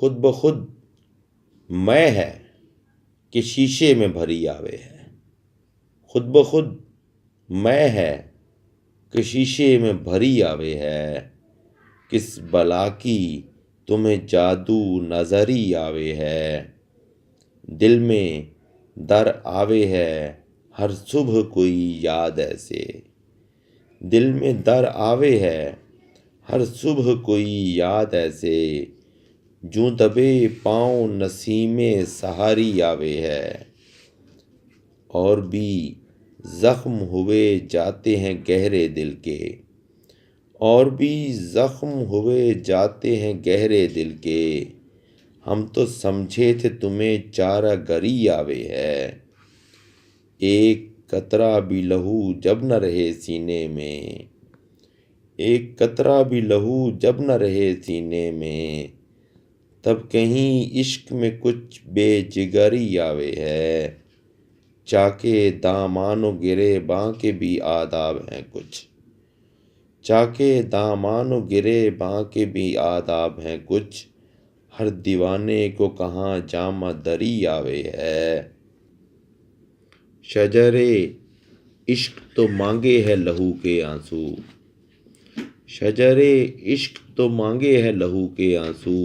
خود بخود میں ہے کہ شیشے میں بھری آوے ہے، خود بخود میں ہے کہ شیشے میں بھری آوے ہے، کس بلا کی تمہیں جادو نظری آوے ہے، دل میں در آوے ہے ہر صبح کوئی یاد ایسے، دل میں در آوے ہے ہر صبح کوئی یاد ایسے، جوں دبے پاؤں نسیم سحاری آوے ہے، اور بھی زخم ہوئے جاتے ہیں گہرے دل کے، اور بھی زخم ہوئے جاتے ہیں گہرے دل کے، ہم تو سمجھے تھے تمہیں چارہ گری آوے ہے، ایک قطرہ بھی لہو جب نہ رہے سینے میں، ایک قطرہ بھی لہو جب نہ رہے سینے میں، تب کہیں عشق میں کچھ بے جگری آوے ہے، چاکے دامانو گرے باں کے بھی آداب ہیں کچھ، چاکے دامانو گرے باں کے بھی آداب ہیں کچھ، ہر دیوانے کو کہاں جامہ دری آوے ہے، شجر عشق تو مانگے ہے لہو کے آنسو، شجر عشق تو مانگے ہے لہو کے آنسو،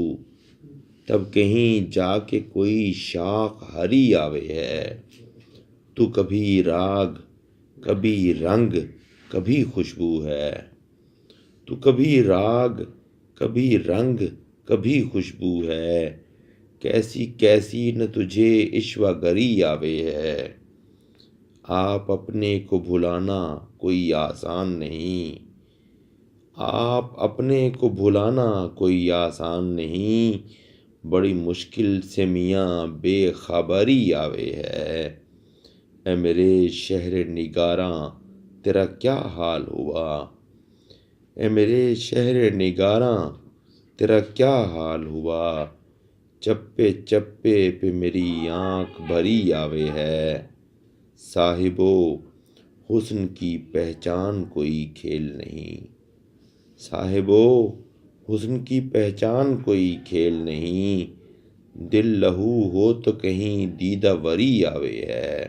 تب کہیں جا کے کوئی شاخ ہری آوے ہے، تو کبھی راگ کبھی رنگ کبھی خوشبو ہے، تو کبھی راگ کبھی رنگ کبھی خوشبو ہے، کیسی کیسی نہ تجھے عشوہ گری آوے ہے، آپ اپنے کو بھلانا کوئی آسان نہیں، آپ اپنے کو بھلانا کوئی آسان نہیں، بڑی مشکل سے میاں بے خبری آوے ہے، اے میرے شہر نگاراں تیرا کیا حال ہوا، اے میرے شہر نگاراں تیرا کیا حال ہوا، چپے چپے پہ میری آنکھ بھری آوے ہے، صاحبو حسن کی پہچان کوئی کھیل نہیں، صاحبو حسن کی پہچان کوئی کھیل نہیں، دل لہو ہو تو کہیں دیدہ وری آوے ہے۔